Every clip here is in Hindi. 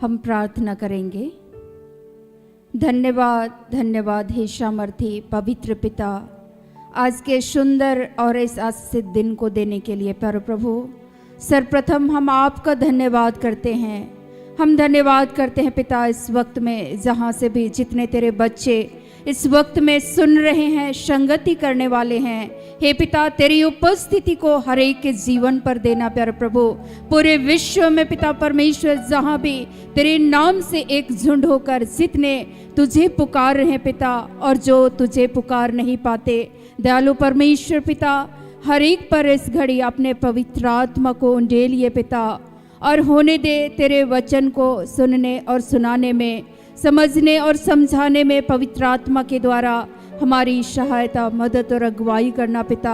हम प्रार्थना करेंगे। धन्यवाद धन्यवाद हे सामर्थी पवित्र पिता, आज के सुंदर और इस आशीषित दिन को देने के लिए प्यारे प्रभु, सर्वप्रथम हम आपका धन्यवाद करते हैं। हम धन्यवाद करते हैं पिता, इस वक्त में जहाँ से भी जितने तेरे बच्चे इस वक्त में सुन रहे हैं, संगति करने वाले हैं, हे पिता तेरी उपस्थिति को हर एक के जीवन पर देना प्यारे प्रभु। पूरे विश्व में पिता परमेश्वर जहाँ भी तेरे नाम से एक झुंड होकर जितने तुझे पुकार रहे हैं पिता, और जो तुझे पुकार नहीं पाते, दयालु परमेश्वर पिता हर एक पर इस घड़ी अपने पवित्र आत्मा को उंडेलिए पिता, और होने दे तेरे वचन को सुनने और सुनाने में, समझने और समझाने में पवित्र आत्मा के द्वारा हमारी सहायता, मदद और अगुवाई करना पिता।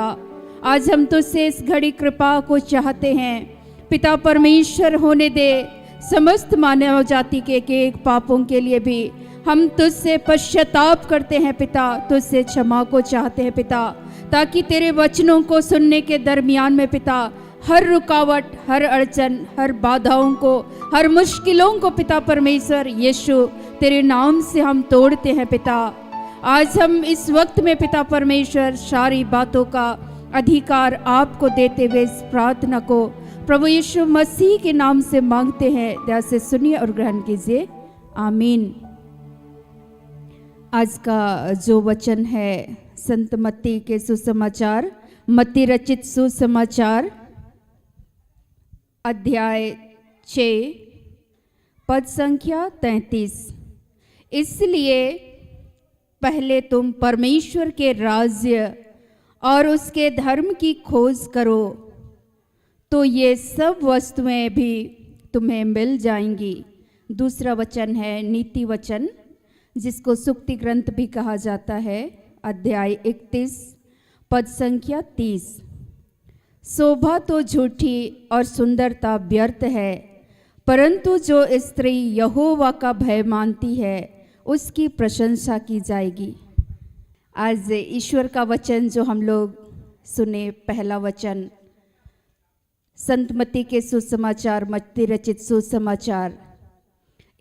आज हम तुझसे इस घड़ी कृपा को चाहते हैं पिता परमेश्वर, होने दे समस्त मानव जाति के एक पापों के लिए भी हम तुझसे पश्चाताप करते हैं पिता, तुझसे क्षमा को चाहते हैं पिता, ताकि तेरे वचनों को सुनने के दरमियान में पिता हर रुकावट, हर अड़चन, हर बाधाओं को, हर मुश्किलों को पिता परमेश्वर यीशु तेरे नाम से हम तोड़ते हैं पिता। आज हम इस वक्त में पिता परमेश्वर सारी बातों का अधिकार आपको देते हुए इस प्रार्थना को प्रभु यीशु मसीह के नाम से मांगते हैं। दया से सुनिए और ग्रहण कीजिए, आमीन। आज का जो वचन है संत मत्ती के सुसमाचार, मत्ती रचित सुसमाचार अध्याय 6 पद संख्या 33। इसलिए पहले तुम परमेश्वर के राज्य और उसके धर्म की खोज करो, तो ये सब वस्तुएं भी तुम्हें मिल जाएंगी। दूसरा वचन है नीति वचन, जिसको सुक्ति ग्रंथ भी कहा जाता है, अध्याय 31 पद संख्या 30। शोभा तो झूठी और सुंदरता व्यर्थ है, परंतु जो स्त्री यहोवा का भय मानती है उसकी प्रशंसा की जाएगी। आज ईश्वर का वचन जो हम लोग सुने, पहला वचन संत मत्ती के सुसमाचार, मत्ती रचित सुसमाचार,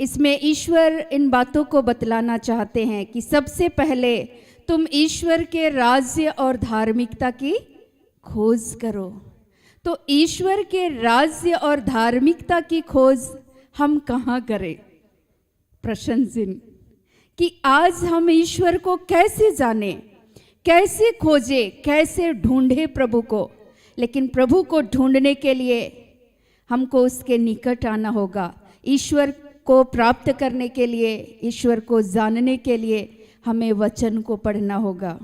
इसमें ईश्वर इन बातों को बतलाना चाहते हैं कि सबसे पहले तुम ईश्वर के राज्य और धार्मिकता की खोज करो। तो ईश्वर के राज्य और धार्मिकता की खोज हम कहाँ करें? प्रश्न चिन्ह कि आज हम ईश्वर को कैसे जाने, कैसे खोजे, कैसे ढूंढे प्रभु को। लेकिन प्रभु को ढूंढने के लिए हमको उसके निकट आना होगा। ईश्वर को प्राप्त करने के लिए, ईश्वर को जानने के लिए हमें वचन को पढ़ना होगा,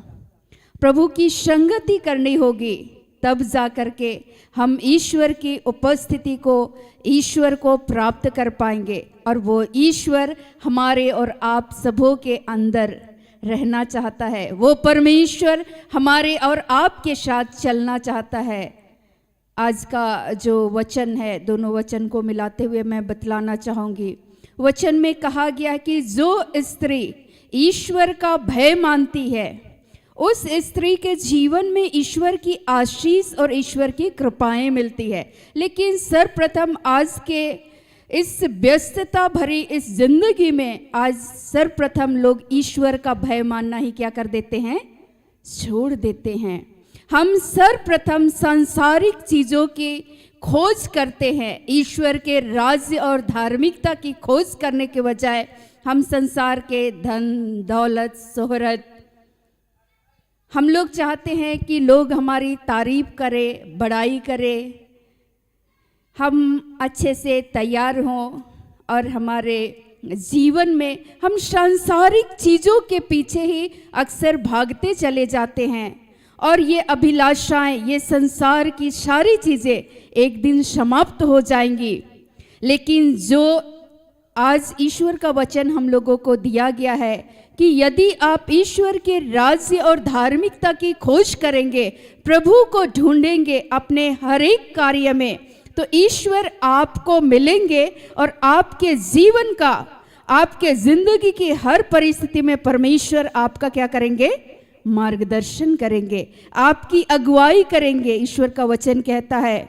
प्रभु की संगति करनी होगी, तब जा करके हम ईश्वर की उपस्थिति को, ईश्वर को प्राप्त कर पाएंगे। और वो ईश्वर हमारे और आप सबों के अंदर रहना चाहता है। वो परमेश्वर हमारे और आपके साथ चलना चाहता है। आज का जो वचन है, दोनों वचन को मिलाते हुए मैं बतलाना चाहूँगी। वचन में कहा गया कि जो स्त्री ईश्वर का भय मानती है, उस स्त्री के जीवन में ईश्वर की आशीष और ईश्वर की कृपाएं मिलती है। लेकिन सर्वप्रथम आज के इस व्यस्तता भरी इस जिंदगी में आज सर्वप्रथम लोग ईश्वर का भय मानना ही क्या कर देते हैं? छोड़ देते हैं। हम सर्वप्रथम सांसारिक चीजों की खोज करते हैं। ईश्वर के राज्य और धार्मिकता की खोज करने के बजाय हम संसार के धन, दौलत, शोहरत, हम लोग चाहते हैं कि लोग हमारी तारीफ करें, बड़ाई करें, हम अच्छे से तैयार हों, और हमारे जीवन में हम सांसारिक चीज़ों के पीछे ही अक्सर भागते चले जाते हैं। और ये अभिलाषाएं, ये संसार की सारी चीज़ें एक दिन समाप्त हो जाएंगी। लेकिन जो आज ईश्वर का वचन हम लोगों को दिया गया है कि यदि आप ईश्वर के राज्य और धार्मिकता की खोज करेंगे, प्रभु को ढूंढेंगे अपने हर एक कार्य में, तो ईश्वर आपको मिलेंगे और आपके जीवन का, आपके जिंदगी की हर परिस्थिति में परमेश्वर आपका क्या करेंगे? मार्गदर्शन करेंगे, आपकी अगुवाई करेंगे। ईश्वर का वचन कहता है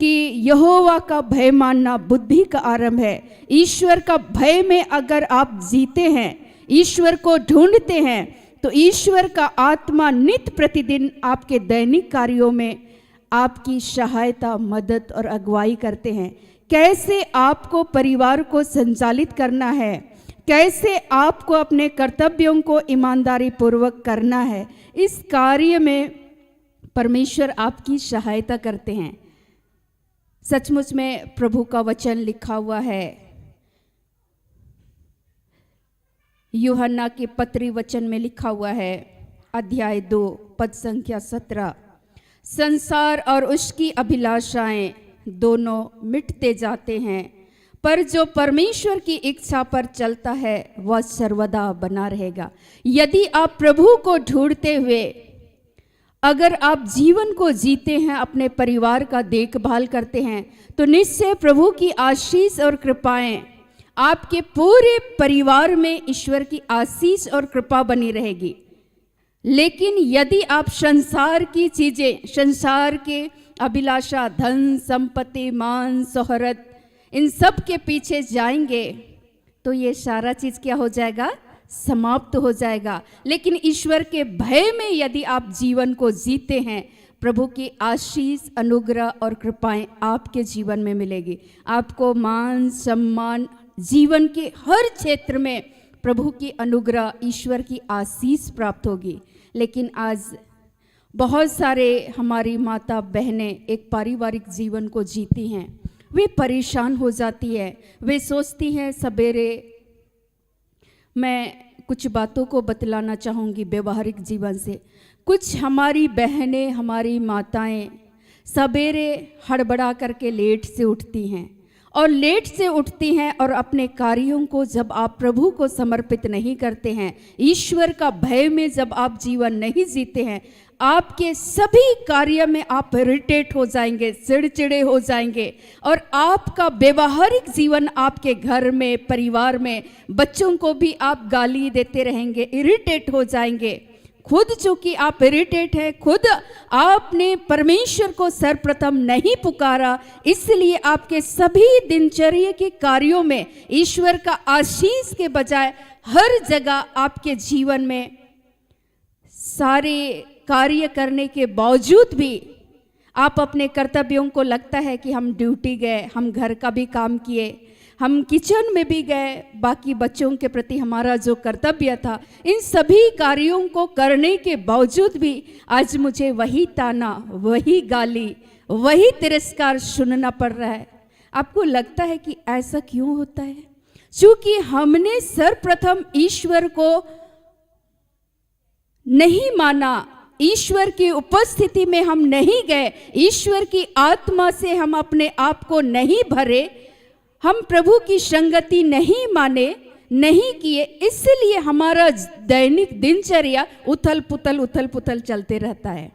कि यहोवा का भय मानना बुद्धि का आरंभ है। ईश्वर का भय में अगर आप जीते हैं, ईश्वर को ढूंढते हैं, तो ईश्वर का आत्मा नित्य प्रतिदिन आपके दैनिक कार्यों में आपकी सहायता, मदद और अगुवाई करते हैं। कैसे आपको परिवार को संचालित करना है, कैसे आपको अपने कर्तव्यों को ईमानदारी पूर्वक करना है, इस कार्य में परमेश्वर आपकी सहायता करते हैं। सचमुच में प्रभु का वचन लिखा हुआ है यूहन्ना के पत्री वचन में लिखा हुआ है, अध्याय 2 पद संख्या 17, संसार और उसकी अभिलाषाएं दोनों मिटते जाते हैं, पर जो परमेश्वर की इच्छा पर चलता है वह सर्वदा बना रहेगा। यदि आप प्रभु को ढूंढते हुए अगर आप जीवन को जीते हैं, अपने परिवार का देखभाल करते हैं, तो निश्चय प्रभु की आशीष और कृपाएं आपके पूरे परिवार में ईश्वर की आशीष और कृपा बनी रहेगी। लेकिन यदि आप संसार की चीजें, संसार के अभिलाषा, धन संपत्ति, मान शोहरत, इन सब के पीछे जाएंगे तो ये सारा चीज क्या हो जाएगा? समाप्त हो जाएगा। लेकिन ईश्वर के भय में यदि आप जीवन को जीते हैं, प्रभु की आशीष, अनुग्रह और कृपाएं आपके जीवन में मिलेगी। आपको मान सम्मान, जीवन के हर क्षेत्र में प्रभु की अनुग्रह, ईश्वर की आशीष प्राप्त होगी। लेकिन आज बहुत सारे हमारी माता बहनें एक पारिवारिक जीवन को जीती हैं, वे परेशान हो जाती है। वे सोचती हैं, सवेरे मैं कुछ बातों को बतलाना चाहूँगी व्यवहारिक जीवन से। कुछ हमारी बहनें, हमारी माताएं सवेरे हड़बड़ा करके लेट से उठती हैं, और लेट से उठती हैं और अपने कार्यों को जब आप प्रभु को समर्पित नहीं करते हैं, ईश्वर का भय में जब आप जीवन नहीं जीते हैं, आपके सभी कार्य में आप इरिटेट हो जाएंगे, चिड़चिड़े हो जाएंगे, और आपका व्यवहारिक जीवन आपके घर में, परिवार में, बच्चों को भी आप गाली देते रहेंगे, इरिटेट हो जाएंगे। खुद चूंकि आप इरिटेट हैं, खुद आपने परमेश्वर को सर्वप्रथम नहीं पुकारा, इसलिए आपके सभी दिनचर्या के कार्यों में ईश्वर का आशीष के बजाय हर जगह आपके जीवन में सारे कार्य करने के बावजूद भी आप अपने कर्तव्यों को लगता है कि हम ड्यूटी गए, हम घर का भी काम किए, हम किचन में भी गए, बाकी बच्चों के प्रति हमारा जो कर्तव्य था, इन सभी कार्यों को करने के बावजूद भी आज मुझे वही ताना, वही गाली, वही तिरस्कार सुनना पड़ रहा है। आपको लगता है कि ऐसा क्यों होता है? क्योंकि हमने सर्वप्रथम ईश्वर को नहीं माना, ईश्वर की उपस्थिति में हम नहीं गए, ईश्वर की आत्मा से हम अपने आप को नहीं भरे, हम प्रभु की संगति नहीं माने, नहीं किए, इसलिए हमारा दैनिक दिनचर्या उथल पुथल चलते रहता है।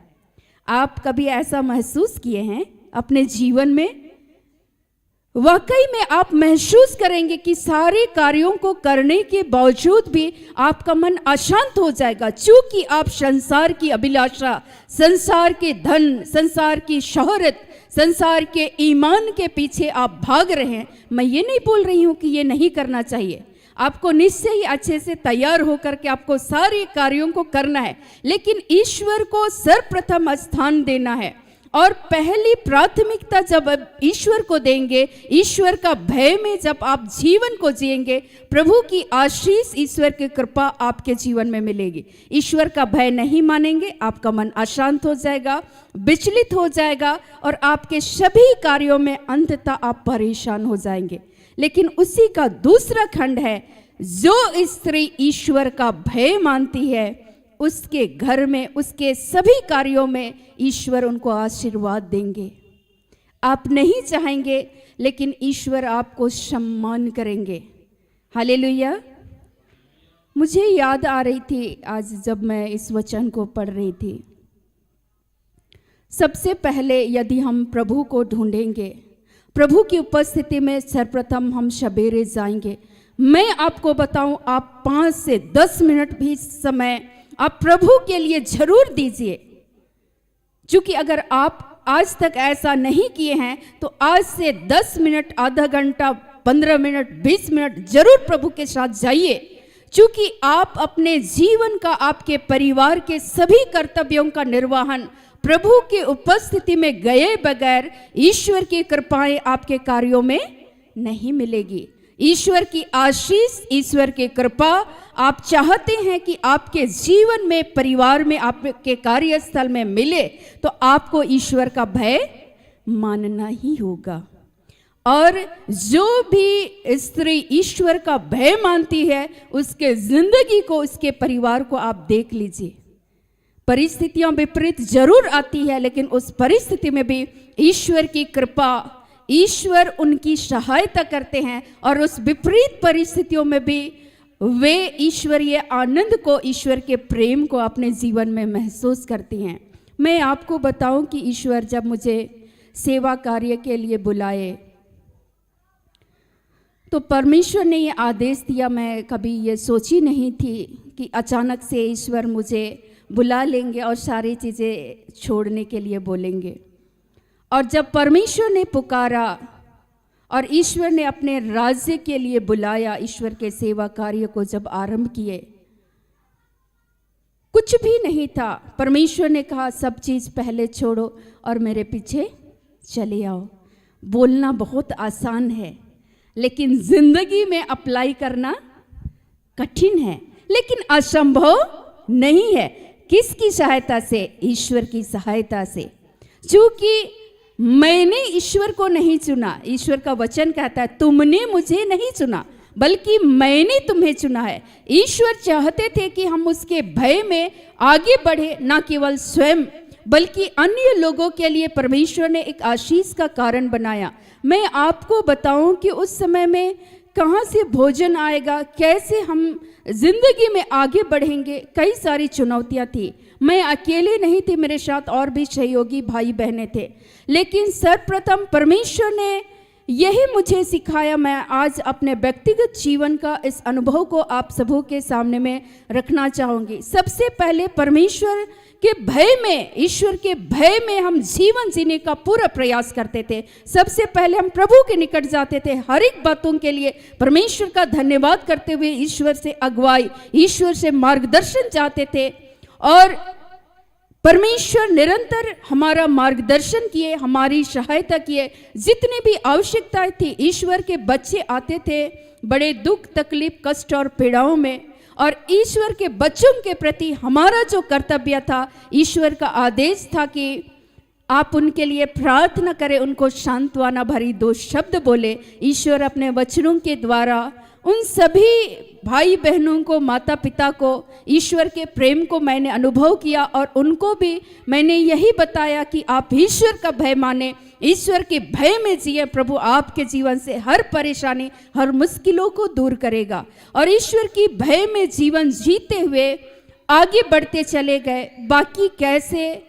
आप कभी ऐसा महसूस किए हैं अपने जीवन में? वाकई में आप महसूस करेंगे कि सारे कार्यों को करने के बावजूद भी आपका मन अशांत हो जाएगा, क्योंकि आप संसार की अभिलाषा, संसार के धन, संसार की शोहरत, संसार के ईमान के पीछे आप भाग रहे हैं। मैं ये नहीं बोल रही हूँ कि ये नहीं करना चाहिए, आपको निश्चय ही अच्छे से तैयार होकर के आपको सारे कार्यों को करना है, लेकिन ईश्वर को सर्वप्रथम स्थान देना है। और पहली प्राथमिकता जब ईश्वर को देंगे, ईश्वर का भय में जब आप जीवन को जिएंगे, प्रभु की आशीष, ईश्वर की कृपा आपके जीवन में मिलेगी। ईश्वर का भय नहीं मानेंगे, आपका मन अशांत हो जाएगा, विचलित हो जाएगा, और आपके सभी कार्यों में अंततः आप परेशान हो जाएंगे। लेकिन उसी का दूसरा खंड है, जो स्त्री ईश्वर का भय मानती है, उसके घर में, उसके सभी कार्यों में ईश्वर उनको आशीर्वाद देंगे। आप नहीं चाहेंगे, लेकिन ईश्वर आपको सम्मान करेंगे। हालेलुया। मुझे याद आ रही थी आज जब मैं इस वचन को पढ़ रही थी, सबसे पहले यदि हम प्रभु को ढूंढेंगे, प्रभु की उपस्थिति में सर्वप्रथम हम सवेरे जाएंगे। मैं आपको बताऊं, आप 5 से 10 मिनट भी समय आप प्रभु के लिए जरूर दीजिए, क्योंकि अगर आप आज तक ऐसा नहीं किए हैं तो आज से 10 मिनट, आधा घंटा, 15 मिनट, 20 मिनट जरूर प्रभु के साथ जाइए, क्योंकि आप अपने जीवन का, आपके परिवार के सभी कर्तव्यों का निर्वहन प्रभु की उपस्थिति में गए बगैर ईश्वर की कृपाएं आपके कार्यों में नहीं मिलेगी। ईश्वर की आशीष, ईश्वर की कृपा आप चाहते हैं कि आपके जीवन में, परिवार में, आपके कार्यस्थल में मिले, तो आपको ईश्वर का भय मानना ही होगा। और जो भी स्त्री ईश्वर का भय मानती है, उसके जिंदगी को, उसके परिवार को आप देख लीजिए। परिस्थितियां विपरीत जरूर आती है, लेकिन उस परिस्थिति में भी ईश्वर की कृपा, ईश्वर उनकी सहायता करते हैं, और उस विपरीत परिस्थितियों में भी वे ईश्वरीय आनंद को, ईश्वर के प्रेम को अपने जीवन में महसूस करती हैं। मैं आपको बताऊं कि ईश्वर जब मुझे सेवा कार्य के लिए बुलाए, तो परमेश्वर ने ये आदेश दिया। मैं कभी ये सोची नहीं थी कि अचानक से ईश्वर मुझे बुला लेंगे और सारी चीज़ें छोड़ने के लिए बोलेंगे। और जब परमेश्वर ने पुकारा और ईश्वर ने अपने राज्य के लिए बुलाया, ईश्वर के सेवा कार्य को जब आरंभ किए, कुछ भी नहीं था। परमेश्वर ने कहा सब चीज़ पहले छोड़ो और मेरे पीछे चले आओ। बोलना बहुत आसान है, लेकिन जिंदगी में अप्लाई करना कठिन है, लेकिन असंभव नहीं है। किसकी सहायता से? ईश्वर की सहायता से। क्योंकि मैंने ईश्वर को नहीं चुना, ईश्वर का वचन कहता है तुमने मुझे नहीं चुना, बल्कि मैंने तुम्हें चुना है। ईश्वर चाहते थे कि हम उसके भय में आगे बढ़े, ना केवल स्वयं बल्कि अन्य लोगों के लिए परमेश्वर ने एक आशीष का कारण बनाया। मैं आपको बताऊं कि उस समय में कहाँ से भोजन आएगा, कैसे हम जिंदगी में आगे बढ़ेंगे, कई सारी चुनौतियाँ थी। मैं अकेले नहीं थी, मेरे साथ और भी सहयोगी भाई बहनें थे, लेकिन सर्वप्रथम परमेश्वर ने यही मुझे सिखाया। मैं आज अपने व्यक्तिगत जीवन का इस अनुभव को आप सबों के सामने में रखना चाहूँगी। सबसे पहले परमेश्वर के भय में, ईश्वर के भय में हम जीवन जीने का पूरा प्रयास करते थे। सबसे पहले हम प्रभु के निकट जाते थे, हर एक बातों के लिए परमेश्वर का धन्यवाद करते हुए ईश्वर से अगुवाई, ईश्वर से मार्गदर्शन चाहते थे। और परमेश्वर निरंतर हमारा मार्गदर्शन किए, हमारी सहायता किए। जितनी भी आवश्यकताएं थी, ईश्वर के बच्चे आते थे बड़े दुख, तकलीफ, कष्ट और पीड़ाओं में, और ईश्वर के बच्चों के प्रति हमारा जो कर्तव्य था, ईश्वर का आदेश था कि आप उनके लिए प्रार्थना करें, उनको सांत्वना भरी 2 शब्द बोले। ईश्वर अपने वचनों के द्वारा उन सभी भाई बहनों को, माता पिता को, ईश्वर के प्रेम को मैंने अनुभव किया, और उनको भी मैंने यही बताया कि आप ईश्वर का भय माने, ईश्वर के भय में जिए। प्रभु आपके जीवन से हर परेशानी, हर मुश्किलों को दूर करेगा। और ईश्वर की भय में जीवन जीते हुए आगे बढ़ते चले गए। बाकी कैसे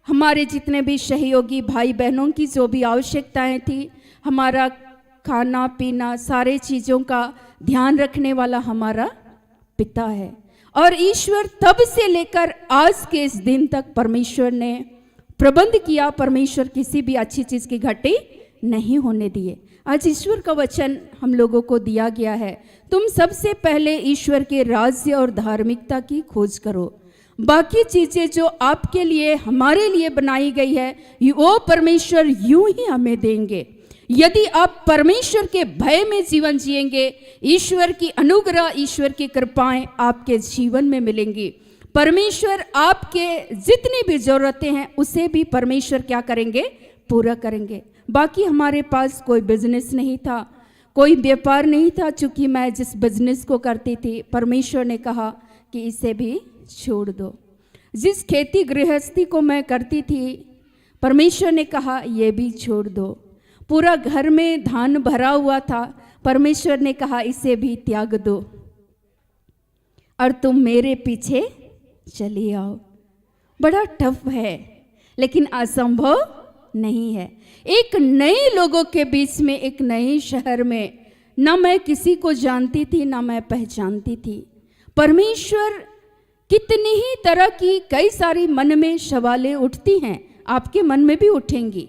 हमारे जितने भी सहयोगी भाई बहनों की जो भी आवश्यकताएं थी, हमारा खाना पीना, सारे चीज़ों का ध्यान रखने वाला हमारा पिता है। और ईश्वर तब से लेकर आज के इस दिन तक परमेश्वर ने प्रबंध किया। परमेश्वर किसी भी अच्छी चीज़ की घटी नहीं होने दिए। आज ईश्वर का वचन हम लोगों को दिया गया है, तुम सबसे पहले ईश्वर के राज्य और धार्मिकता की खोज करो, बाकी चीज़ें जो आपके लिए, हमारे लिए बनाई गई है, वो परमेश्वर यूं ही हमें देंगे। यदि आप परमेश्वर के भय में जीवन जिएंगे, ईश्वर की अनुग्रह, ईश्वर की कृपाएं आपके जीवन में मिलेंगी। परमेश्वर आपके जितनी भी ज़रूरतें हैं उसे भी परमेश्वर क्या करेंगे? पूरा करेंगे। बाकी हमारे पास कोई बिजनेस नहीं था, कोई व्यापार नहीं था। चूँकि मैं जिस बिजनेस को करती थी, परमेश्वर ने कहा कि इसे भी छोड़ दो। जिस खेती गृहस्थी को मैं करती थी, परमेश्वर ने कहा ये भी छोड़ दो। पूरा घर में धान भरा हुआ था, परमेश्वर ने कहा इसे भी त्याग दो और तुम मेरे पीछे चले आओ। बड़ा टफ है, लेकिन असंभव नहीं है। एक नए लोगों के बीच में, एक नए शहर में, ना मैं किसी को जानती थी, ना मैं पहचानती थी। परमेश्वर कितनी ही तरह की कई सारी मन में सवालें उठती हैं, आपके मन में भी उठेंगी।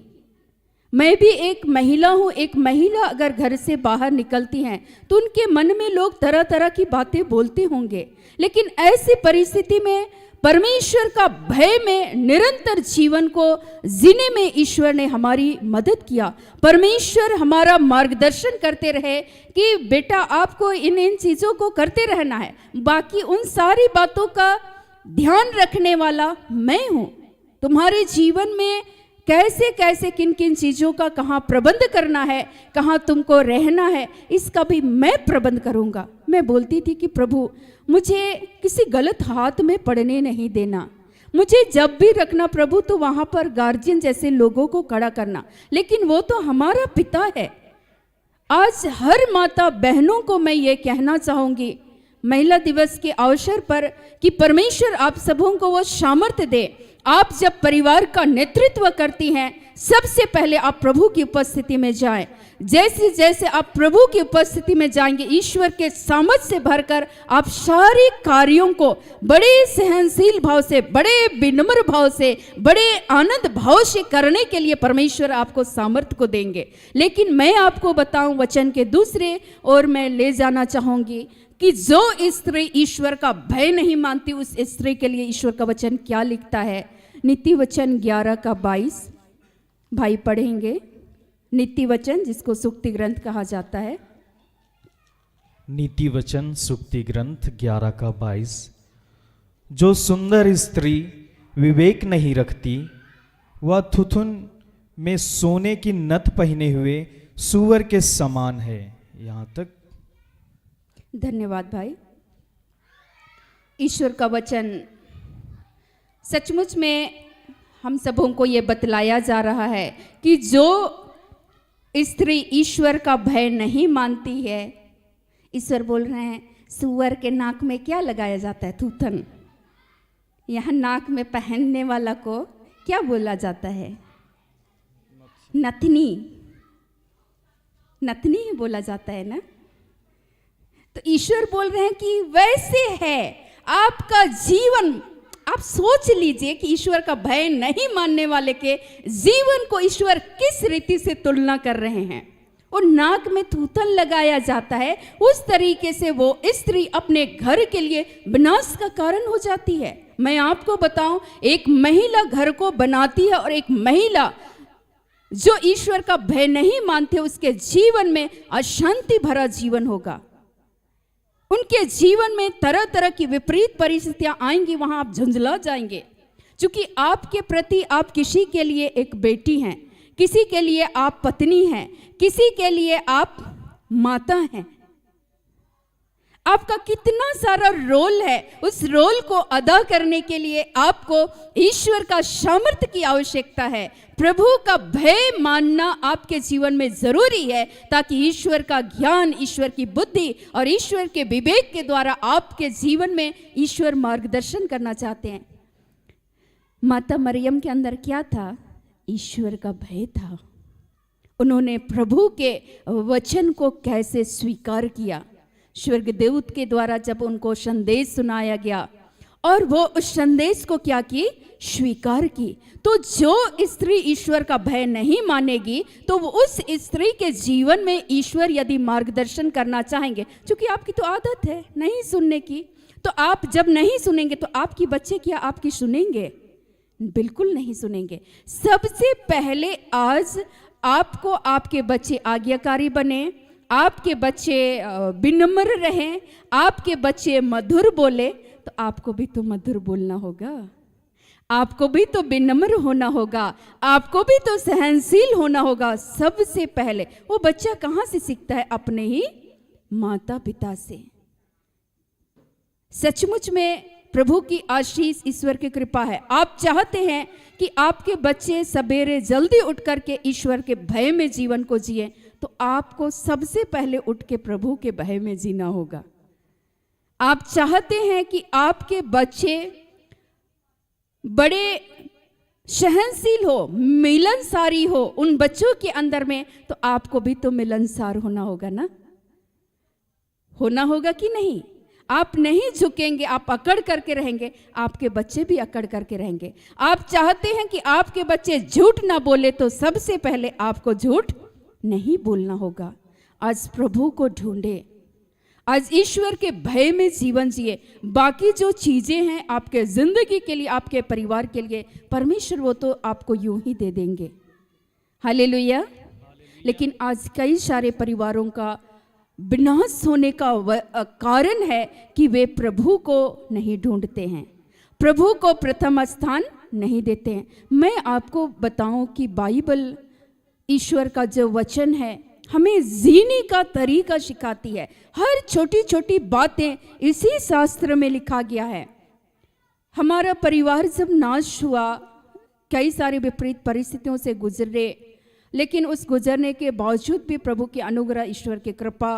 मैं भी एक महिला हूँ। एक महिला अगर घर से बाहर निकलती हैं तो उनके मन में लोग तरह तरह की बातें बोलते होंगे, लेकिन ऐसी परिस्थिति में परमेश्वर का भय में निरंतर जीवन को जीने में ईश्वर ने हमारी मदद किया। परमेश्वर हमारा मार्गदर्शन करते रहे कि बेटा आपको इन इन चीज़ों को करते रहना है, बाकी उन सारी बातों का ध्यान रखने वाला मैं हूँ। तुम्हारे जीवन में कैसे कैसे किन किन चीज़ों का कहाँ प्रबंध करना है, कहाँ तुमको रहना है, इसका भी मैं प्रबंध करूँगा। मैं बोलती थी कि प्रभु मुझे किसी गलत हाथ में पड़ने नहीं देना, मुझे जब भी रखना प्रभु तो वहाँ पर गार्जियन जैसे लोगों को खड़ा करना, लेकिन वो तो हमारा पिता है। आज हर माता बहनों को मैं ये कहना चाहूँगी महिला दिवस के अवसर पर कि परमेश्वर आप सबों को वो सामर्थ्य दे। आप जब परिवार का नेतृत्व करती हैं, सबसे पहले आप प्रभु की उपस्थिति में जाएं। जैसे जैसे आप प्रभु की उपस्थिति में जाएंगे, ईश्वर के सामर्थ्य से भरकर आप सारे कार्यों को बड़े सहनशील भाव से, बड़े विनम्र भाव से, बड़े आनंद भाव से करने के लिए परमेश्वर आपको सामर्थ्य को देंगे। लेकिन मैं आपको बताऊं, वचन के दूसरे ओर मैं ले जाना चाहूंगी कि जो स्त्री ईश्वर का भय नहीं मानती, उस स्त्री के लिए ईश्वर का वचन क्या लिखता है। नीति वचन 11:22 भाई पढ़ेंगे। नीति वचन जिसको सूक्ति ग्रंथ कहा जाता है। नीति वचन सूक्ति ग्रंथ 11:22। जो सुंदर स्त्री विवेक नहीं रखती, वह थुथुन में सोने की नथ पहने हुए सूअर के समान है। यहाँ तक। धन्यवाद भाई। ईश्वर का वचन सचमुच में हम सबों को ये बतलाया जा रहा है कि जो स्त्री ईश्वर का भय नहीं मानती है, ईश्वर बोल रहे हैं सूअर के नाक में क्या लगाया जाता है? थूथन। यहाँ नाक में पहनने वाला को क्या बोला जाता है? नथनी। नथनी ही बोला जाता है ना। तो ईश्वर बोल रहे हैं कि वैसे है आपका जीवन। आप सोच लीजिए कि ईश्वर का भय नहीं मानने वाले के जीवन को ईश्वर किस रीति से तुलना कर रहे हैं। और नाक में थूथन लगाया जाता है, उस तरीके से वो स्त्री अपने घर के लिए विनाश का कारण हो जाती है। मैं आपको बताऊं, एक महिला घर को बनाती है और एक महिला जो ईश्वर का भय नहीं मानते, उसके जीवन में अशांति भरा जीवन होगा। उनके जीवन में तरह तरह की विपरीत परिस्थितियां आएंगी, वहां आप झुंझला जाएंगे। क्योंकि आपके प्रति आप किसी के लिए एक बेटी हैं, किसी के लिए आप पत्नी हैं, किसी के लिए आप माता हैं। आपका कितना सारा रोल है, उस रोल को अदा करने के लिए आपको ईश्वर का सामर्थ्य की आवश्यकता है। प्रभु का भय मानना आपके जीवन में जरूरी है, ताकि ईश्वर का ज्ञान, ईश्वर की बुद्धि और ईश्वर के विवेक के द्वारा आपके जीवन में ईश्वर मार्गदर्शन करना चाहते हैं। माता मरियम के अंदर क्या था? ईश्वर का भय था। उन्होंने प्रभु के वचन को कैसे स्वीकार किया। स्वर्गदूत के द्वारा जब उनको संदेश सुनाया गया और वो उस संदेश को क्या की? स्वीकार की। तो जो स्त्री ईश्वर का भय नहीं मानेगी, तो वो उस स्त्री के जीवन में ईश्वर यदि मार्गदर्शन करना चाहेंगे, क्योंकि आपकी तो आदत है नहीं सुनने की, तो आप जब नहीं सुनेंगे तो आपकी बच्चे क्या आपकी सुनेंगे? बिल्कुल नहीं सुनेंगे। सबसे पहले आज आपको आपके बच्चे आज्ञाकारी बने, आपके बच्चे विनम्र रहें, आपके बच्चे मधुर बोले, तो आपको भी तो मधुर बोलना होगा, आपको भी तो विनम्र होना होगा, आपको भी तो सहनशील होना होगा। सबसे पहले वो बच्चा कहाँ से सीखता है? अपने ही माता पिता से। सचमुच में प्रभु की आशीष, ईश्वर की कृपा है। आप चाहते हैं कि आपके बच्चे सवेरे जल्दी उठ करके ईश्वर के भय में जीवन को जिए, तो आपको सबसे पहले उठ के प्रभु के भय में जीना होगा। आप चाहते हैं कि आपके बच्चे बड़े सहनशील हो, मिलनसारी हो उन बच्चों के अंदर में, तो आपको भी तो मिलनसार होना होगा ना, होना होगा कि नहीं? आप नहीं झुकेंगे, आप अकड़ करके रहेंगे, आपके बच्चे भी अकड़ करके रहेंगे। आप चाहते हैं कि आपके बच्चे झूठ ना बोले, तो सबसे पहले आपको झूठ नहीं बोलना होगा। आज प्रभु को ढूंढे, आज ईश्वर के भय में जीवन जिए। बाकी जो चीजें हैं आपके जिंदगी के लिए, आपके परिवार के लिए, परमेश्वर वो तो आपको यूं ही दे देंगे। हालेलुया। लेकिन आज कई सारे परिवारों का विनाश होने का कारण है कि वे प्रभु को नहीं ढूंढते हैं, प्रभु को प्रथम स्थान नहीं देते हैं। मैं आपको बताऊं कि बाइबल, ईश्वर का जो वचन है, हमें जीने का तरीका सिखाती है। हर छोटी छोटी बातें इसी शास्त्र में लिखा गया है। हमारा परिवार जब नाश हुआ, कई सारी विपरीत परिस्थितियों से गुजरे, लेकिन उस गुजरने के बावजूद भी प्रभु की अनुग्रह, ईश्वर की कृपा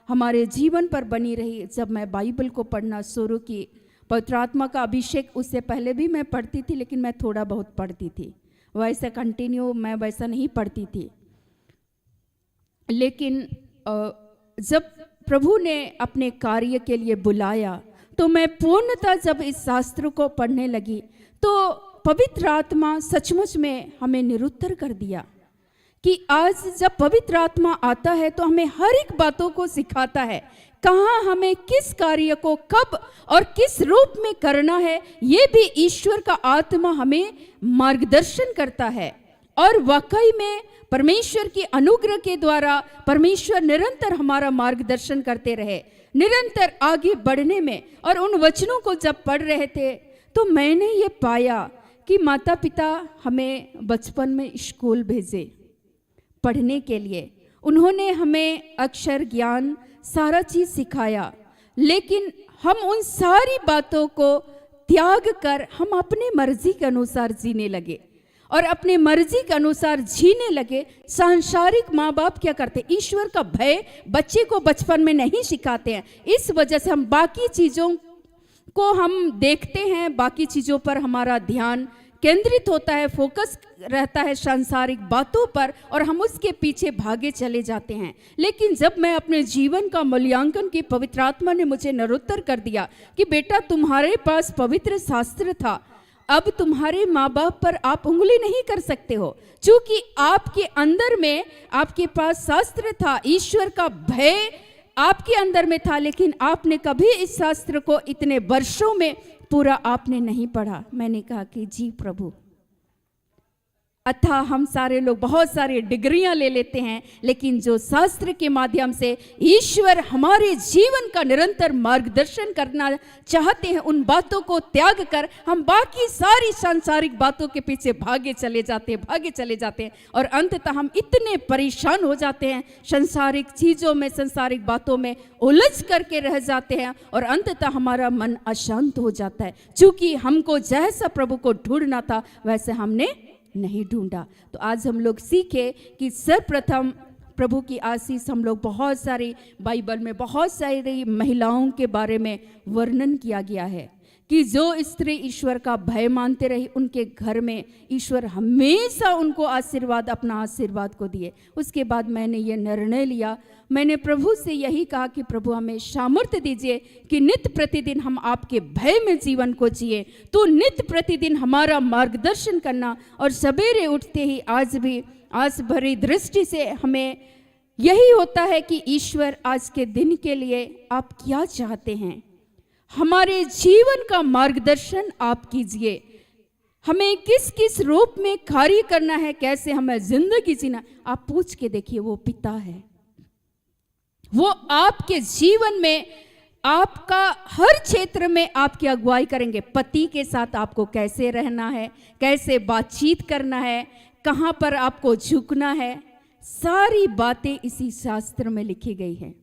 हमारे जीवन पर बनी रही। जब मैं बाइबल को पढ़ना शुरू की, पवित्र आत्मा का अभिषेक, उससे पहले भी मैं पढ़ती थी, लेकिन मैं थोड़ा बहुत पढ़ती थी, वैसे कंटिन्यू मैं वैसा नहीं पढ़ती थी। लेकिन जब प्रभु ने अपने कार्य के लिए बुलाया, तो मैं पूर्णतः जब इस शास्त्र को पढ़ने लगी, तो पवित्र आत्मा सचमुच में हमें निरुत्तर कर दिया कि आज जब पवित्र आत्मा आता है तो हमें हर एक बातों को सिखाता है, कहाँ हमें किस कार्य को कब और किस रूप में करना है। ये भी ईश्वर का आत्मा हमें मार्गदर्शन करता है। और वाकई में परमेश्वर की अनुग्रह के द्वारा परमेश्वर निरंतर हमारा मार्गदर्शन करते रहे, निरंतर आगे बढ़ने में। और उन वचनों को जब पढ़ रहे थे तो मैंने ये पाया कि माता पिता हमें बचपन में स्कूल भेजे पढ़ने के लिए, उन्होंने हमें अक्षर ज्ञान सारा चीज सिखाया, लेकिन हम उन सारी बातों को त्याग कर हम अपने मर्जी के अनुसार जीने लगे। और अपने मर्जी के अनुसार जीने लगे। सांसारिक माँ बाप क्या करते, ईश्वर का भय बच्चे को बचपन में नहीं सिखाते हैं। इस वजह से हम बाकी चीज़ों को हम देखते हैं, बाकी चीज़ों पर हमारा ध्यान केंद्रित होता है, फोकस रहता है सांसारिक बातों पर, और हम उसके पीछे भागे चले जाते हैं। लेकिन जब मैं अपने जीवन का मूल्यांकन की, पवित्र आत्मा ने मुझे निरुत्तर कर दिया कि बेटा तुम्हारे पास पवित्र शास्त्र था, अब तुम्हारे माँ बाप पर आप उंगली नहीं कर सकते हो, क्योंकि आपके अंदर में, आपके पास शास्त्र था, ईश्वर का भय आपके अंदर में था, लेकिन आपने कभी इस शास्त्र को इतने वर्षों में पूरा आपने नहीं पढ़ा। मैंने कहा कि जी प्रभु। अतः हम सारे लोग बहुत सारी डिग्रियां ले लेते हैं, लेकिन जो शास्त्र के माध्यम से ईश्वर हमारे जीवन का निरंतर मार्गदर्शन करना चाहते हैं, उन बातों को त्याग कर हम बाकी सारी सांसारिक बातों के पीछे भागे चले जाते हैं, और अंततः हम इतने परेशान हो जाते हैं, सांसारिक चीज़ों में, सांसारिक बातों में उलझ करके रह जाते हैं, और अंततः हमारा मन अशांत हो जाता है, क्योंकि हमको जैसा प्रभु को ढूंढना था वैसे हमने नहीं ढूंढा। तो आज हम लोग सीखे कि सर्वप्रथम प्रभु की आशीष, हम लोग बहुत सारी बाइबल में बहुत सारी महिलाओं के बारे में वर्णन किया गया है कि जो स्त्री ईश्वर का भय मानते रही, उनके घर में ईश्वर हमेशा उनको आशीर्वाद, अपना आशीर्वाद को दिए। उसके बाद मैंने ये निर्णय लिया, मैंने प्रभु से यही कहा कि प्रभु हमें सामर्थ्य दीजिए कि नित्य प्रतिदिन हम आपके भय में जीवन को जिए, तो नित्य प्रतिदिन हमारा मार्गदर्शन करना, और सवेरे उठते ही आज भी आस भरी दृष्टि से हमें यही होता है कि ईश्वर आज के दिन के लिए आप क्या चाहते हैं, हमारे जीवन का मार्गदर्शन आप कीजिए, हमें किस किस रूप में कार्य करना है, कैसे हमें जिंदगी जीना। आप पूछ के देखिए, वो पिता है, वो आपके जीवन में, आपका हर क्षेत्र में आपकी अगुवाई करेंगे। पति के साथ आपको कैसे रहना है, कैसे बातचीत करना है, कहाँ पर आपको झुकना है, सारी बातें इसी शास्त्र में लिखी गई हैं।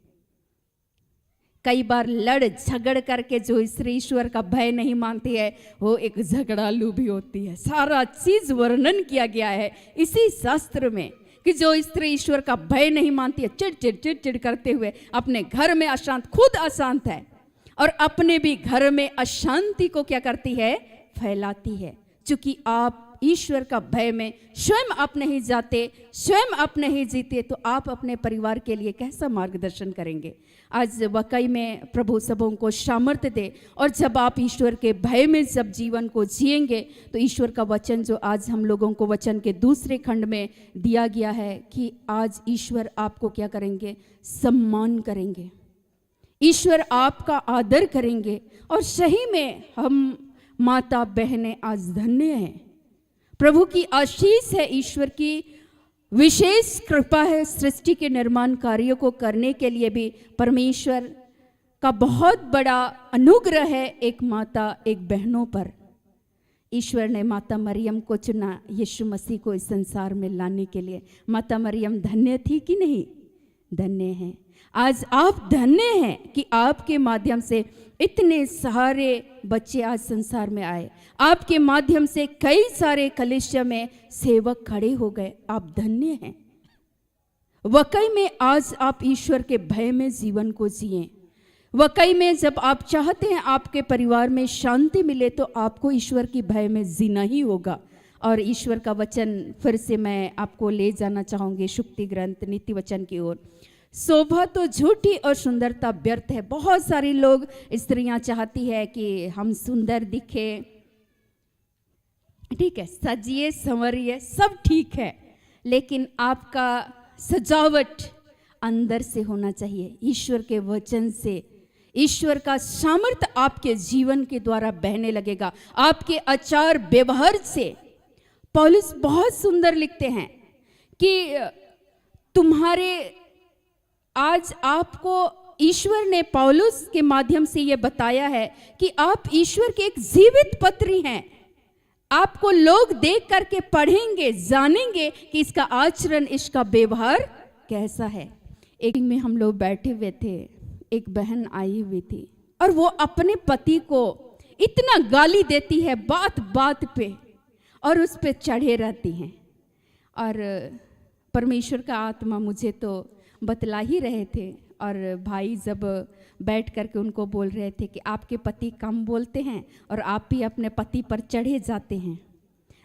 कई बार लड़ झगड़ करके जो स्त्री ईश्वर का भय नहीं मानती है, वो एक झगड़ालू भी होती है। सारा चीज वर्णन किया गया है इसी शास्त्र में कि जो स्त्री ईश्वर का भय नहीं मानती है, चिड़ करते हुए अपने घर में अशांत, खुद अशांत है, और अपने भी घर में अशांति को क्या करती है, फैलाती है। क्योंकि आप आप ईश्वर का भय में स्वयं आप नहीं जाते, स्वयं आप नहीं जीते, तो आप अपने परिवार के लिए कैसा मार्गदर्शन करेंगे। आज वाकई में प्रभु सबों को सामर्थ्य दे, और जब आप ईश्वर के भय में जब जीवन को जिएंगे तो ईश्वर का वचन जो आज हम लोगों को वचन के दूसरे खंड में दिया गया है कि आज ईश्वर आपको क्या करेंगे, सम्मान करेंगे, ईश्वर आपका आदर करेंगे। और सही में हम माता बहनें आज धन्य हैं, प्रभु की आशीष है, ईश्वर की विशेष कृपा है। सृष्टि के निर्माण कार्यों को करने के लिए भी परमेश्वर का बहुत बड़ा अनुग्रह है एक माता एक बहनों पर। ईश्वर ने माता मरियम को चुना यीशु मसीह को इस संसार में लाने के लिए। माता मरियम धन्य थी कि नहीं? धन्य हैं। आज आप धन्य हैं कि आपके माध्यम से इतने सारे बच्चे आज संसार में आए, आपके माध्यम से कई सारे कलीसिया में सेवक खड़े हो गए। आप धन्य हैं। वाकई में आज आप ईश्वर के भय में जीवन को जिएं। वाकई में जब आप चाहते हैं आपके परिवार में शांति मिले तो आपको ईश्वर की भय में जीना ही होगा। और ईश्वर का वचन फिर से मैं आपको ले जाना चाहूँगी शुक्ति ग्रंथ नीति वचन की ओर। शोभा तो झूठी और सुंदरता व्यर्थ है। बहुत सारी लोग स्त्रियां चाहती है कि हम सुंदर दिखे, ठीक है, सजिए संवरिए, सब ठीक है, लेकिन आपका सजावट अंदर से होना चाहिए, ईश्वर के वचन से। ईश्वर का सामर्थ्य आपके जीवन के द्वारा बहने लगेगा, आपके आचार व्यवहार से। पौलुस बहुत सुंदर लिखते हैं कि तुम्हारे, आज आपको ईश्वर ने पौलुस के माध्यम से यह बताया है कि आप ईश्वर के एक जीवित पत्री हैं। आपको लोग देख करके पढ़ेंगे, जानेंगे कि इसका आचरण, इसका व्यवहार कैसा है। एक में हम लोग बैठे हुए थे, एक बहन आई हुई थी और वो अपने पति को इतना गाली देती है बात बात पे, और उस पे चढ़े रहती हैं। और परमेश्वर का आत्मा मुझे तो बतला ही रहे थे, और भाई जब बैठ करके उनको बोल रहे थे कि आपके पति कम बोलते हैं और आप भी अपने पति पर चढ़े जाते हैं,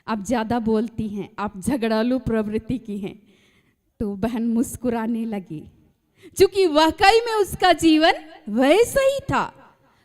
आप ज़्यादा बोलती हैं, आप झगड़ालू प्रवृत्ति की हैं। तो बहन मुस्कुराने लगी, क्योंकि वाकई में उसका जीवन वैसा ही था।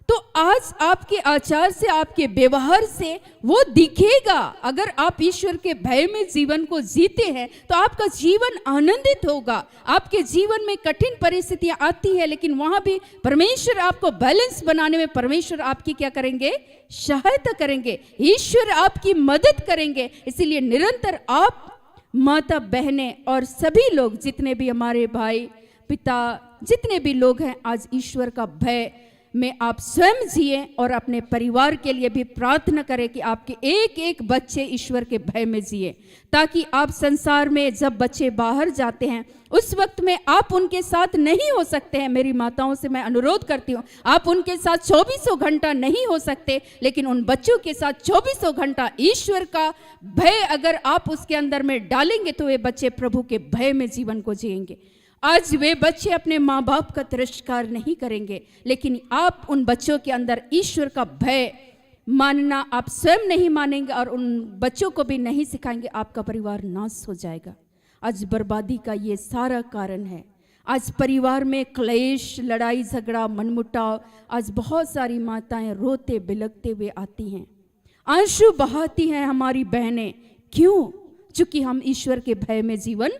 तो आज आपके आचार से, आपके व्यवहार से वो दिखेगा। अगर आप ईश्वर के भय में जीवन को जीते हैं तो आपका जीवन आनंदित होगा। आपके जीवन में कठिन परिस्थितियां आती है, लेकिन वहां भी परमेश्वर आपको बैलेंस बनाने में परमेश्वर आपकी क्या करेंगे, सहायता करेंगे, ईश्वर आपकी मदद करेंगे। इसीलिए निरंतर आप माता बहनें और सभी लोग, जितने भी हमारे भाई पिता, जितने भी लोग हैं, आज ईश्वर का भय में आप स्वयं जिए और अपने परिवार के लिए भी प्रार्थना करें कि आपके एक एक बच्चे ईश्वर के भय में जिए, ताकि आप संसार में जब बच्चे बाहर जाते हैं उस वक्त में आप उनके साथ नहीं हो सकते हैं। मेरी माताओं से मैं अनुरोध करती हूँ, आप उनके साथ 24 घंटा नहीं हो सकते, लेकिन उन बच्चों के साथ 24 घंटा ईश्वर का भय अगर आप उसके अंदर में डालेंगे तो वे बच्चे प्रभु के भय में जीवन को जिएंगे। आज वे बच्चे अपने माँ बाप का तिरस्कार नहीं करेंगे, लेकिन आप उन बच्चों के अंदर ईश्वर का भय मानना आप स्वयं नहीं मानेंगे और उन बच्चों को भी नहीं सिखाएंगे, आपका परिवार नाश हो जाएगा। आज बर्बादी का ये सारा कारण है। आज परिवार में क्लेश, लड़ाई झगड़ा, मनमुटाव, आज बहुत सारी माताएं रोते बिलखते हुए आती हैं, आंसू बहाती हैं हमारी बहनें। क्यों? क्योंकि हम ईश्वर के भय में जीवन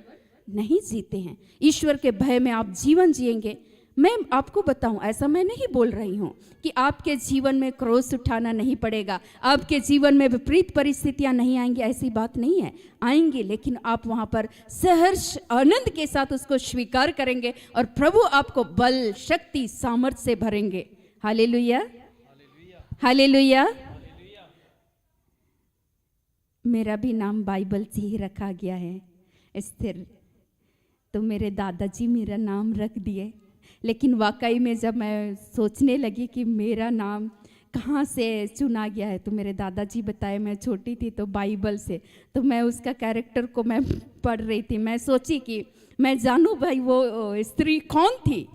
नहीं जीते हैं। ईश्वर के भय में आप जीवन जिएंगे। मैं आपको बताऊं, ऐसा मैं नहीं बोल रही हूं कि आपके जीवन में क्रोध उठाना नहीं पड़ेगा, आपके जीवन में विपरीत परिस्थितियां नहीं आएंगी, ऐसी बात नहीं है, आएंगी, लेकिन आप वहां पर सहर्ष आनंद के साथ उसको स्वीकार करेंगे और प्रभु आपको बल, शक्ति, सामर्थ्य से भरेंगे। Hallelujah, hallelujah. मेरा भी नाम बाइबल से ही रखा गया है, स्थिर। तो मेरे दादाजी मेरा नाम रख दिए, लेकिन वाकई में जब मैं सोचने लगी कि मेरा नाम कहाँ से चुना गया है, तो मेरे दादाजी बताए, मैं छोटी थी तो बाइबल से, तो मैं उसका कैरेक्टर को मैं पढ़ रही थी। मैं सोची कि मैं जानूँ भाई वो स्त्री कौन थी,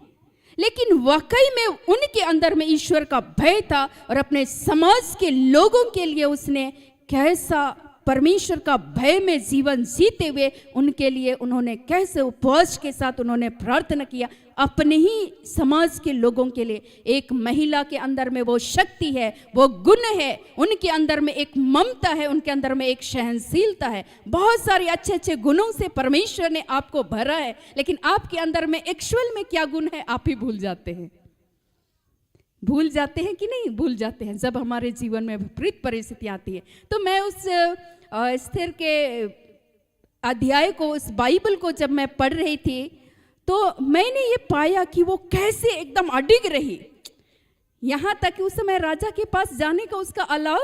लेकिन वाकई में उनके अंदर में ईश्वर का भय था और अपने समाज के लोगों के लिए उसने कैसा परमेश्वर का भय में जीवन जीते हुए उनके लिए उन्होंने कैसे उपवास के साथ उन्होंने प्रार्थना किया, अपने ही समाज के लोगों के लिए। एक महिला के अंदर में वो शक्ति है, वो गुण है, उनके अंदर में एक ममता है, उनके अंदर में एक सहनशीलता है, बहुत सारे अच्छे अच्छे गुणों से परमेश्वर ने आपको भरा है। लेकिन आपके अंदर में एक्चुअल में क्या गुण है आप ही भूल जाते हैं। भूल जाते हैं कि नहीं? भूल जाते हैं जब हमारे जीवन में विपरीत परिस्थिति आती है। तो मैं उस स्थिर के अध्याय को, उस बाइबल को जब मैं पढ़ रही थी तो मैंने ये पाया कि वो कैसे एकदम अडिग रही। यहाँ तक कि उस समय राजा के पास जाने का उसका अलाव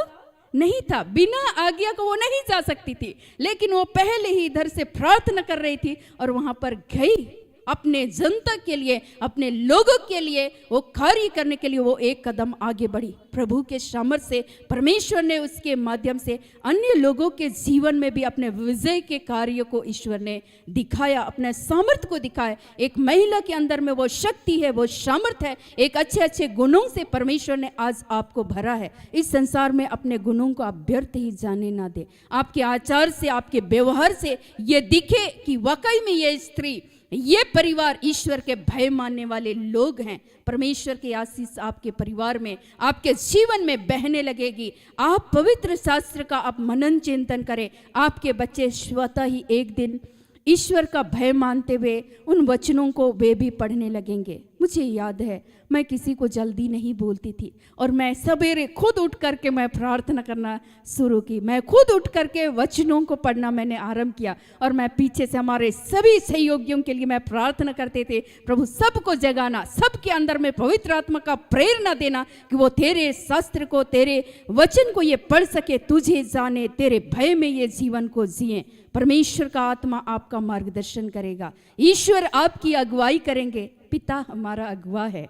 नहीं था, बिना आज्ञा को वो नहीं जा सकती थी, लेकिन वो पहले ही इधर से प्रार्थना कर रही थी और वहां पर गई। अपने जनता के लिए, अपने लोगों के लिए वो कार्य करने के लिए वो एक कदम आगे बढ़ी। प्रभु के सामर्थ से परमेश्वर ने उसके माध्यम से अन्य लोगों के जीवन में भी अपने विजय के कार्य को ईश्वर ने दिखाया, अपने सामर्थ को दिखाया। एक महिला के अंदर में वो शक्ति है, वो सामर्थ है, एक अच्छे अच्छे गुणों से परमेश्वर ने आज आपको भरा है। इस संसार में अपने गुणों को आप व्यर्थ ही जाने ना दे। आपके आचार से, आपके व्यवहार से ये दिखे कि वाकई में ये स्त्री, ये परिवार ईश्वर के भय मानने वाले लोग हैं। परमेश्वर की आशीष आपके परिवार में, आपके जीवन में बहने लगेगी। आप पवित्र शास्त्र का आप मनन चिंतन करें, आपके बच्चे स्वतः ही एक दिन ईश्वर का भय मानते हुए उन वचनों को वे भी पढ़ने लगेंगे। मुझे याद है मैं किसी को जल्दी नहीं बोलती थी और मैं सवेरे खुद उठ करके मैं प्रार्थना करना शुरू की। मैं खुद उठ करके वचनों को पढ़ना मैंने आरंभ किया और मैं पीछे से हमारे सभी सहयोगियों के लिए मैं प्रार्थना करते थे, प्रभु सबको जगाना, सबके अंदर में पवित्र आत्मा का प्रेरणा देना कि वो तेरे शास्त्र को, तेरे वचन को ये पढ़ सके, तुझे जाने, तेरे भय में ये जीवन को जिए। परमेश्वर का आत्मा आपका मार्गदर्शन करेगा, ईश्वर आपकी अगुवाई करेंगे। पिता हमारा अगुवा है,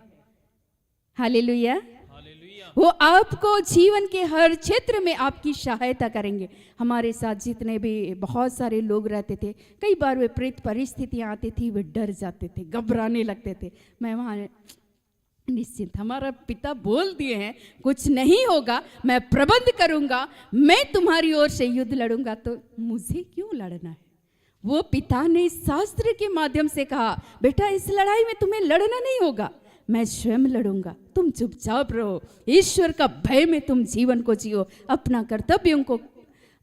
हालेलुया। वो आपको जीवन के हर क्षेत्र में आपकी सहायता करेंगे। हमारे साथ जितने भी बहुत सारे लोग रहते थे, कई बार विपरीत परिस्थितियां आती थी, वे डर जाते थे, घबराने लगते थे। मैं वहाँ निश्चिंत, हमारा पिता बोल दिए हैं कुछ नहीं होगा, मैं प्रबंध करूंगा, मैं तुम्हारी ओर से युद्ध लड़ूंगा, तो मुझे क्यों लड़ना है? वो पिता ने इस शास्त्र के माध्यम से कहा, बेटा इस लड़ाई में तुम्हें लड़ना नहीं होगा, मैं स्वयं लड़ूंगा, तुम चुपचाप रहो, ईश्वर का भय में तुम जीवन को जियो, अपना कर्तव्यों को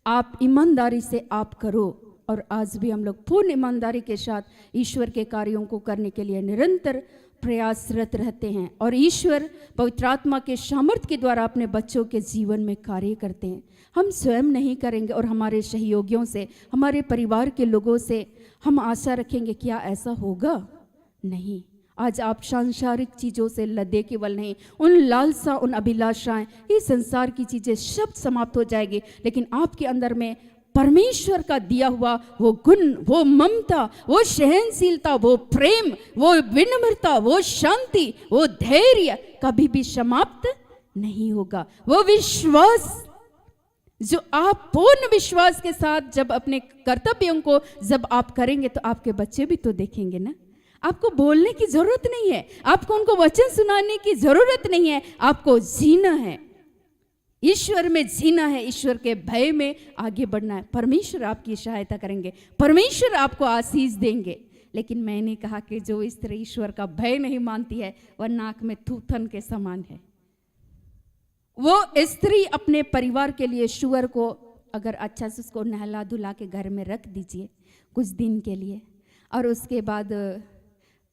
आप ईमानदारी से आप करो। और आज भी हम लोग पूर्ण ईमानदारी के साथ ईश्वर के कार्यों को करने के लिए निरंतर प्रयासरत रहते हैं और ईश्वर पवित्र आत्मा के सामर्थ्य के द्वारा अपने बच्चों के जीवन में कार्य करते हैं। हम स्वयं नहीं करेंगे और हमारे सहयोगियों से, हमारे परिवार के लोगों से हम आशा रखेंगे क्या ऐसा होगा? नहीं। आज आप सांसारिक चीज़ों से लदे केवल नहीं, उन लालसा, उन अभिलाषाएं, ये संसार की चीज़ें सब समाप्त हो जाएगी, लेकिन आपके अंदर में परमेश्वर का दिया हुआ वो गुण, वो ममता, वो सहनशीलता, वो प्रेम, वो विनम्रता, वो शांति, वो धैर्य कभी भी समाप्त नहीं होगा। वो विश्वास जो आप पूर्ण विश्वास के साथ जब अपने कर्तव्यों को जब आप करेंगे तो आपके बच्चे भी तो देखेंगे ना। आपको बोलने की जरूरत नहीं है, आपको उनको वचन सुनाने की जरूरत नहीं है, आपको जीना है, ईश्वर में जीना है, ईश्वर के भय में आगे बढ़ना है। परमेश्वर आपकी सहायता करेंगे, परमेश्वर आपको आशीष देंगे। लेकिन मैंने कहा कि जो इस तरह ईश्वर का भय नहीं मानती है वह नाक में थूथन के समान है। वो स्त्री अपने परिवार के लिए सुअर को अगर अच्छा से उसको नहला धुला के घर में रख दीजिए कुछ दिन के लिए, और उसके बाद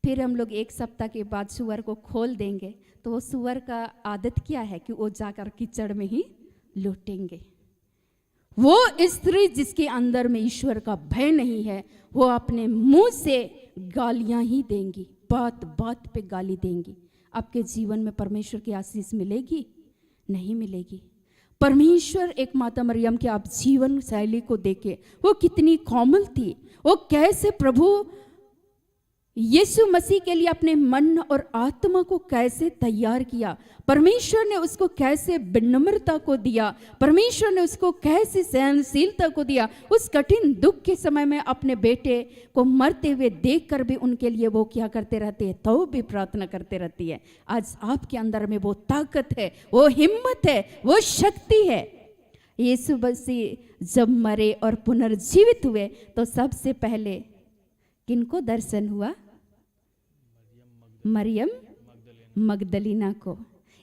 फिर हम लोग एक सप्ताह के बाद सुअर को खोल देंगे, तो वो सुअर का आदत क्या है कि वो जाकर कीचड़ में ही लौटेंगे। वो स्त्री जिसके अंदर में ईश्वर का भय नहीं है, वो अपने मुंह से गालियां ही देंगी, बात बात पे गाली देंगी। आपके जीवन में परमेश्वर की आशीष मिलेगी? नहीं मिलेगी। परमेश्वर एक माता मरियम के आप जीवन शैली को देखे, वो कितनी कोमल थी, वो कैसे प्रभु यीशु मसीह के लिए अपने मन और आत्मा को कैसे तैयार किया, परमेश्वर ने उसको कैसे विनम्रता को दिया, परमेश्वर ने उसको कैसे सहनशीलता को दिया। उस कठिन दुख के समय में अपने बेटे को मरते हुए देखकर भी उनके लिए वो क्या करते रहते हैं, तो भी प्रार्थना करते रहती है। आज आपके अंदर में वो ताकत है, वो हिम्मत है, वो शक्ति है। यीशु मसीह जब मरे और पुनर्जीवित हुए तो सबसे पहले किनको दर्शन हुआ? मरियम मगदलीना को।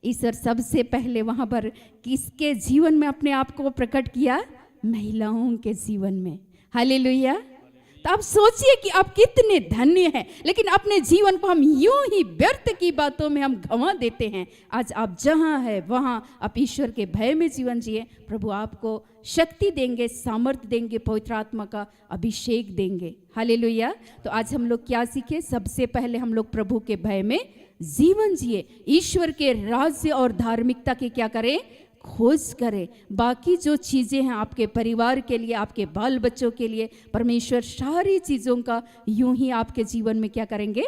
ईश्वर सबसे पहले वहां पर किसके जीवन में अपने आप को प्रकट किया? महिलाओं के जीवन में। हालेलुया। तो आप सोचिए कि आप कितने धन्य हैं, लेकिन अपने जीवन को हम यूं ही व्यर्थ की बातों में हम गंवा देते हैं। आज आप जहां है वहां आप ईश्वर के भय में जीवन जिए। प्रभु आपको शक्ति देंगे, सामर्थ्य देंगे, पवित्र आत्मा का अभिषेक देंगे। हालेलुया। तो आज हम लोग क्या सीखे? सबसे पहले हम लोग प्रभु के भय में जीवन जिए, ईश्वर के राज्य और धार्मिकता की क्या करें? खोज करें। बाकी जो चीज़ें हैं आपके परिवार के लिए, आपके बाल बच्चों के लिए, परमेश्वर सारी चीज़ों का यूं ही आपके जीवन में क्या करेंगे?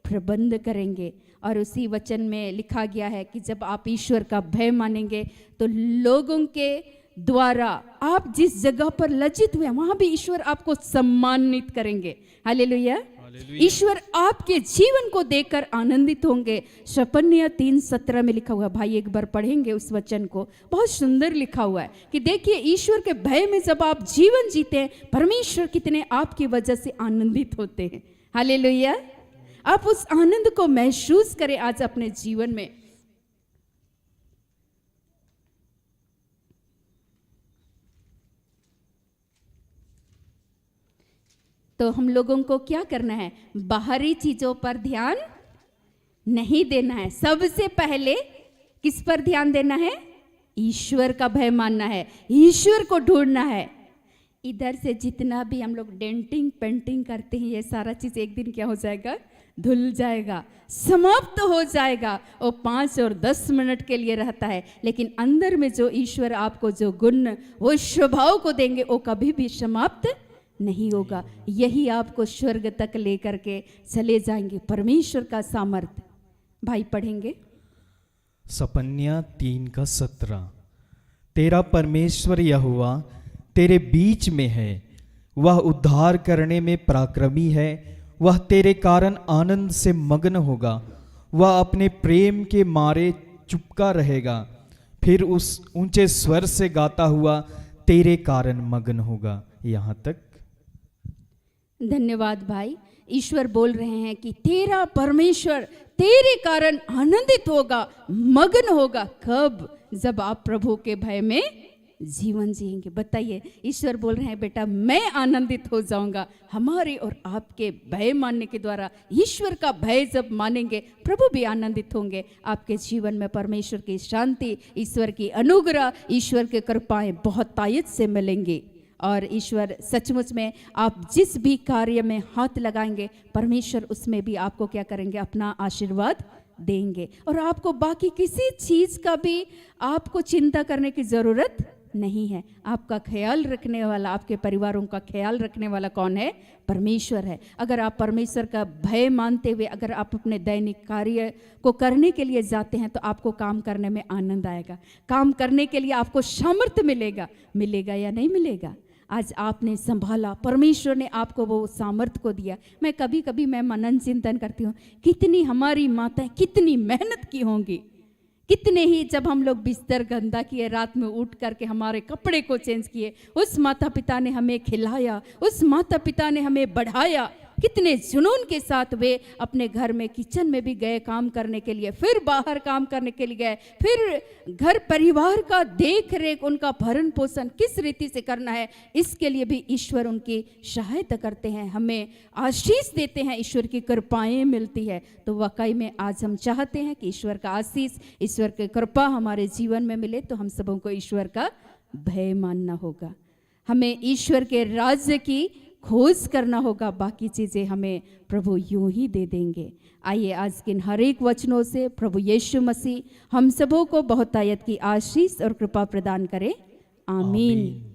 प्रबंध करेंगे। और उसी वचन में लिखा गया है कि जब आप ईश्वर का भय मानेंगे तो लोगों के द्वारा आप जिस जगह पर लज्जित हुए वहां भी ईश्वर आपको सम्मानित करेंगे। हालेलुया। ईश्वर आपके जीवन को देखकर आनंदित होंगे। शपन्य 3:17 में लिखा हुआ, भाई एक बार पढ़ेंगे उस वचन को, बहुत सुंदर लिखा हुआ है कि देखिए ईश्वर के भय में जब आप जीवन जीते हैं, परमेश्वर कितने आपकी वजह से आनंदित होते हैं। हालेलुया। आप उस आनंद को महसूस करें आज अपने जीवन में। तो हम लोगों को क्या करना है? बाहरी चीजों पर ध्यान नहीं देना है। सबसे पहले किस पर ध्यान देना है? ईश्वर का भय मानना है, ईश्वर को ढूंढना है। इधर से जितना भी हम लोग डेंटिंग पेंटिंग करते हैं, ये सारा चीज एक दिन क्या हो जाएगा? धुल जाएगा, समाप्त हो जाएगा। वो 5 और 10 मिनट के लिए रहता है, लेकिन अंदर में जो ईश्वर आपको जो गुण, वो स्वभाव को देंगे, वो कभी भी समाप्त नहीं होगा। यही आपको स्वर्ग तक लेकर के चले जाएंगे। परमेश्वर का सामर्थ्य। भाई पढ़ेंगे सपन्या 3:17। तेरा परमेश्वर यहोवा तेरे बीच में है, वह उद्धार करने में पराक्रमी है, वह तेरे कारण आनंद से मग्न होगा, वह अपने प्रेम के मारे चुपका रहेगा, फिर उस ऊंचे स्वर से गाता हुआ तेरे कारण मग्न होगा। यहाँ तक। धन्यवाद भाई। ईश्वर बोल रहे हैं कि तेरा परमेश्वर तेरे कारण आनंदित होगा, मग्न होगा। कब? जब आप प्रभु के भय में जीवन जिएंगे। बताइए, ईश्वर बोल रहे हैं बेटा मैं आनंदित हो जाऊंगा। हमारे और आपके भय मानने के द्वारा, ईश्वर का भय जब मानेंगे, प्रभु भी आनंदित होंगे। आपके जीवन में परमेश्वर की शांति, ईश्वर की अनुग्रह, ईश्वर के कृपाएं बहुत तायत से मिलेंगी। और ईश्वर सचमुच में आप जिस भी कार्य में हाथ लगाएंगे, परमेश्वर उसमें भी आपको क्या करेंगे? अपना आशीर्वाद देंगे। और आपको बाकी किसी चीज़ का भी आपको चिंता करने की ज़रूरत नहीं है। आपका ख्याल रखने वाला, आपके परिवारों का ख्याल रखने वाला कौन है? परमेश्वर है। अगर आप परमेश्वर का भय मानते हुए अगर आप अपने दैनिक कार्य को करने के लिए जाते हैं तो आपको काम करने में आनंद आएगा। काम करने के लिए आपको सामर्थ्य मिलेगा। मिलेगा या नहीं मिलेगा? आज आपने संभाला, परमेश्वर ने आपको वो सामर्थ्य को दिया। मैं कभी कभी मैं मनन चिंतन करती हूँ, कितनी हमारी माताएं कितनी मेहनत की होंगी। कितने ही जब हम लोग बिस्तर गंदा किए, रात में उठ करके हमारे कपड़े को चेंज किए, उस माता पिता ने हमें खिलाया, उस माता पिता ने हमें बढ़ाया। कितने जुनून के साथ वे अपने घर में किचन में भी गए काम करने के लिए, फिर बाहर काम करने के लिए गए, फिर घर परिवार का देख रेख, उनका भरण पोषण किस रीति से करना है, इसके लिए भी ईश्वर उनकी सहायता करते हैं, हमें आशीष देते हैं, ईश्वर की कृपाएं मिलती है। तो वाकई में आज हम चाहते हैं कि ईश्वर का आशीष, ईश्वर की कृपा हमारे जीवन में मिले। तो हम सबों को ईश्वर का भय मानना होगा, हमें ईश्वर के राज्य की खोज करना होगा। बाकी चीज़ें हमें प्रभु यूं ही दे देंगे। आइए आज के हर एक वचनों से प्रभु यीशु मसीह हम सबों को बहुत आयत की आशीष और कृपा प्रदान करे। आमीन।